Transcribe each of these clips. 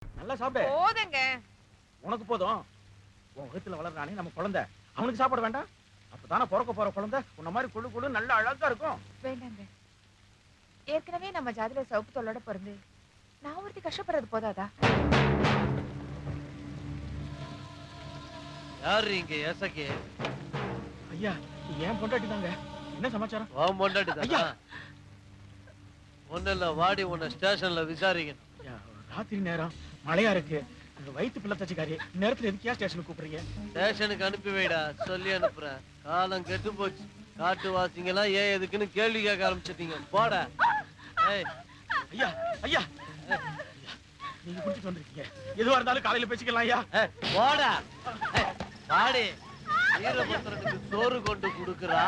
நல்லா சாப்பிடு. போதுங்க. உனக்கு போதும். உன் வயித்துல வளர்றானே நம்ம குழந்தை, அவனுக்கு சாப்பாடு வேண்டாம்? அப்பதானே பிறக்க போற குழந்தை உன்ன மாதிரி குழு குழு நல்ல அழகா இருக்கும். வேண்டாங்க. ஏற்கனவே நம்ம ஜாதியில சவுப்பு தோலோட பிறந்து நான் ஒருத்தி கஷ்டப்படுறது போதாதா? யாரு இங்க ஏசக்கே? ஐயா, ஏன் பொண்டாட்டி தாங்க. என்ன சமாச்சாரம்? உன் பொண்டாட்டி ஐயா. தான். ஒண்ணுல வாடி உன்னை ஸ்டேஷன்ல விசாரிக்கணும். ஐயா, ராத்திரி நேரம் மழையா இருக்கு. அந்த வயித்து பிள்ளை தச்சுக்காரி நேரத்துல எதுக்கியா ஸ்டேஷனுக்கு கூப்பிடுறீங்க? ஸ்டேஷனுக்கு அனுப்பி வைடா, சொல்லி அனுப்புறேன். காலம் கெட்டு போச்சு. காட்டுவாசிங்கெல்லாம் ஏன் எதுக்குன்னு கேள்வி கேட்க ஆரம்பிச்சிட்டீங்க. போட. ஏய் ஐயா, ஐயா, நீங்க குடிச்சிட்டு வந்திருக்கீங்க. எதுவா இருந்தாலும் காலையில பேசிக்கலாம் ஐயா. போட. வாடி. வீரபத்திரனுக்கு சோறு கொண்டு குடுக்குறா,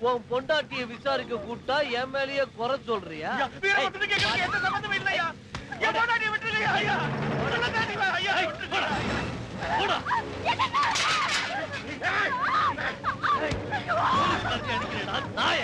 உன் பொண்டாட்டிய விசாரிக்க கூட்டா என் மேலேயே குறை சொல்றியா? வீரபத்திரனுக்கு எந்த சம்பந்தமும் இல்லையா? என் பொண்டாட்டியை விட்டுருங்க ஐயா. ஐயா, போடா. போடா. அடிக்கிறேடா நாய.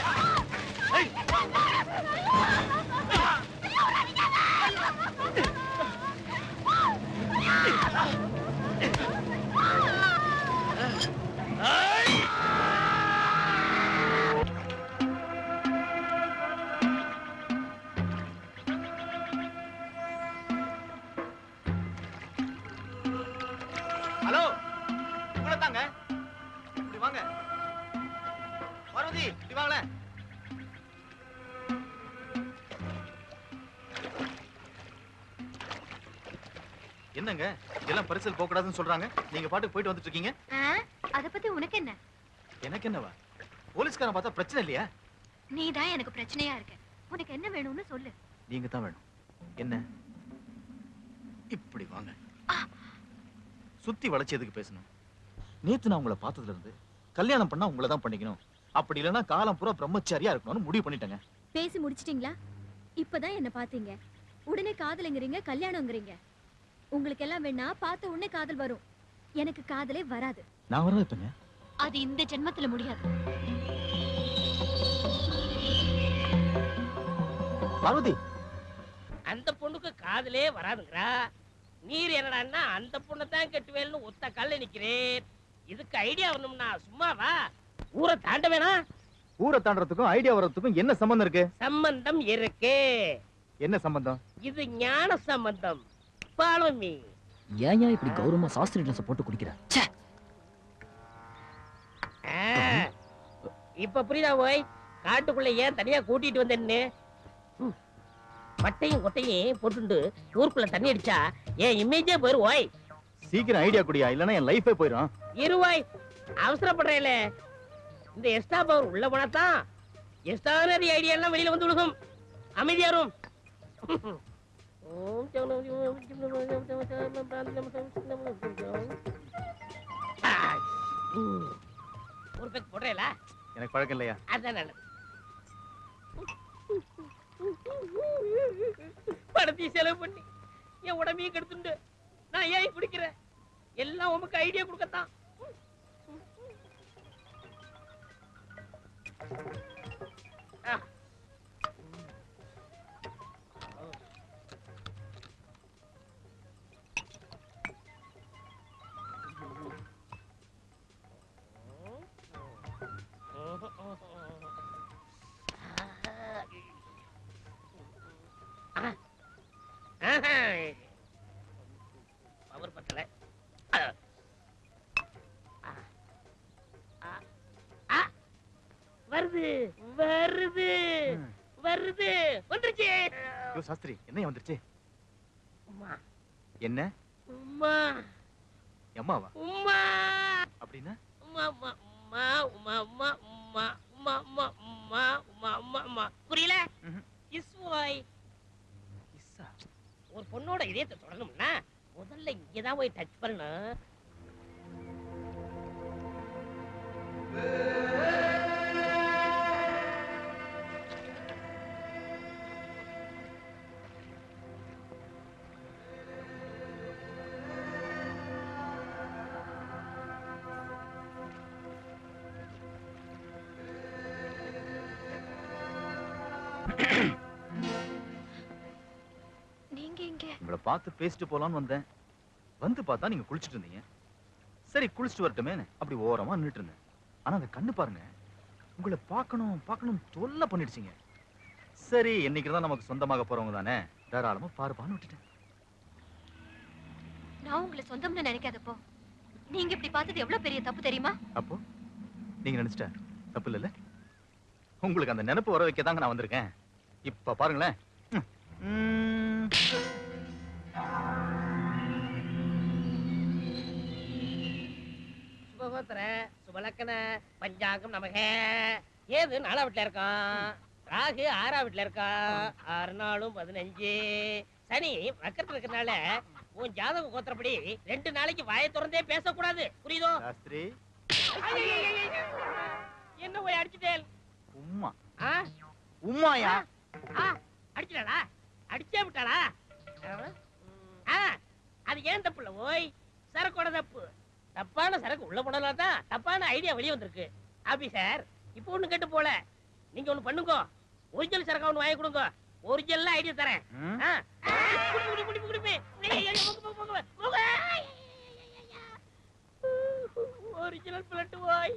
ஹலோ, உங்களை தாங்க. இப்படி வாங்க. பார்வதி, இப்படி வாங்களேன். என்னங்க இதெல்லாம் பரிசல் போக கூடாதுன்னு சொல்றாங்க. நீங்க பாட்டுக்கு போயிட்டு வந்துட்டு இருக்கீங்க. அத பத்தி உனக்கு என்ன? எனக்கு என்னவா? போலீஸ்காரன் பார்த்தா பிரச்சனை இல்லையா? நீ தான் எனக்கு பிரச்சனையா இருக்க. உனக்கு என்ன வேணும்னு சொல்லு. நீங்க தான் வேணும். என்ன? இப்படி வாங்க. சுத்தி வளைச்சு எதுக்கு பேசணும்? நேத்து நான் உங்களை பார்த்ததுல இருந்து கல்யாணம் பண்ணா உங்களை தான் பண்ணிக்கணும், அப்படி இல்லைன்னா காலம் பூரா பிரம்மச்சாரியா இருக்கணும்னு முடிவு பண்ணிட்டேங்க. பேசி முடிச்சிட்டீங்களா? இப்பதான் என்ன பாத்தீங்க, உடனே காதலுங்கிறீங்க, கல்யாணம்ங்கிறீங்க. உங்களுக்கு எல்லாம் வேணா பார்த்த உடனே காதல் வரும். எனக்கு காதலே வராது. நான் வரது இப்பங்க. அது இந்த ஜென்மத்துல முடியாது. பார்வதி, அந்த பொண்ணுக்கு காதலே வராதுங்கிறா. நீர் என்னடான்னா அந்த பொண்ணை தான் கட்டுவேல்னு ஒத்த கல்ல நிக்கிறேன். இதுக்கு ஐடியா வரணும்னா சும்மாவா? ஊரை தாண்ட வேணாம். ஊரை தாண்டறதுக்கும் ஐடியா வர்றதுக்கும் என்ன சம்பந்தம் இருக்கு? சம்பந்தம் இருக்கு. என்ன சம்பந்தம்? இது ஞான சம்பந்தம். Follow me. ஏன் இப்படி கௌரவமா சாஸ்திரி ட்ரெஸ் போட்டு குடிக்கிற? இப்ப புரியுதா போய் காட்டுக்குள்ள ஏன் தனியா கூட்டிட்டு வந்தேன்னு? மட்டையும் கொட்டையும் போட்டுண்டு ஊருக்குள்ள தண்ணி அடிச்சா ஏன் இமேஜே போயிரும். ஓய் சீக்கிரம் ஐடியா குடியா, இல்லன்னா என் லைஃபே போயிடும். இருவாய் அவசரப்படுறேல. இந்த எக்ஸ்ட்ரா பவர் உள்ள போனாதான் எக்ஸ்ட்ரானரி ஐடியா எல்லாம் வெளியில வந்து விழுகும். அமைதியாரும். ஒரு பேக் போடுறேல. எனக்கு பழக்கம் இல்லையா? அதான் நல்லது. படத்தை செலவு பண்ணி என் உடம்பையும் கெடுத்துண்டு நான் ஏன் குடிக்கிறேன்? எல்லாம் உமக்கு ஐடியா கொடுக்கத்தான். பவர் பத்தல. வருது வருது வருது வந்துருச்சு. சாஸ்திரி, என்ன வந்துருச்சு? உம்மா. என்ன? உம்மா. அம்மாவா? உம்மா. அப்படின்னா? உம்மா உம்மா உம்மா உம்மா உம்மா உம்மா உம்மா உம்மா உம்மா உம்மா உம்மா உம்மா. புரியல? இஸ் வாய். இஸ்ஸா. ஒரு பொண்ணோட இதயத்தை தொடரணும்னா முதல்ல இங்கதான் போய் டச் பண்ணணும். பார்த்து பேசிட்டு போலான்னு வந்தேன். வந்து பார்த்தா நீங்க குளிச்சிட்டு இருந்தீங்க. சரி குளிச்சிட்டு வரட்டுமே அப்படி ஓரமா நின்னுட்டு இருந்தேன். ஆனா அந்த கண்ணு பாருங்க, உங்களை பார்க்கணும் தொல்லை பண்ணிடுச்சிங்க. சரி என்னைக்கு தான் நமக்கு சொந்தமாக போறவங்க தானே, தாராளமா பாருப்பான்னு விட்டுட்டேன். நான் உங்களை சொந்தம்னு நினைக்காதப்போ நீங்க இப்படி பார்த்தது எவ்வளவு பெரிய தப்பு தெரியுமா? அப்போ நீங்க நினைச்சிட்டா தப்பு இல்லைல்ல? உங்களுக்கு அந்த நினைப்பு வர வைக்க தாங்க நான் வந்திருக்கேன். இப்ப பாருங்களேன். சுபகோத்திர சுபலக்கண பஞ்சாங்கம் நமக. ஏது 4ஆம் வீட்டுல இருக்கான், ராகு 6ஆம் வீட்டுல இருக்கான், 6 நாளும் 15. சனி வக்கரத்துல இருக்கறனால உன் ஜாதக கோத்திரப்படி 2 நாளைக்கு வாயை திறந்தே பேசக்கூடாது, புரியுதோ? சாஸ்திரி என்ன போய் அடிச்சுட்டேன்? உம்மா ஆ? உம்மாயா? ஆ, அடிச்சிட்டாளா? அடிச்சே விட்டாளா? ஆ, அது ஏன் தப்பு இல்ல ஓய், சரக்கோட தப்பு. தப்பான சரக்கு உள்ள போனதால தான் தப்பான ஐடியா வெளியே வந்திருக்கு. ஆபீசர் இப்போ ஒண்ணு கேட்டு போல, நீங்க ஒண்ணு பண்ணுங்க, ஒரிஜினல் சரக்கா ஒண்ணு வாங்கி கொடுங்க, ஒரிஜினல் ஐடியா தரேன். ம்? ஆ, குடி, குடி, குடி, குடி, குடி. ஏய், ஏய், ஏய்,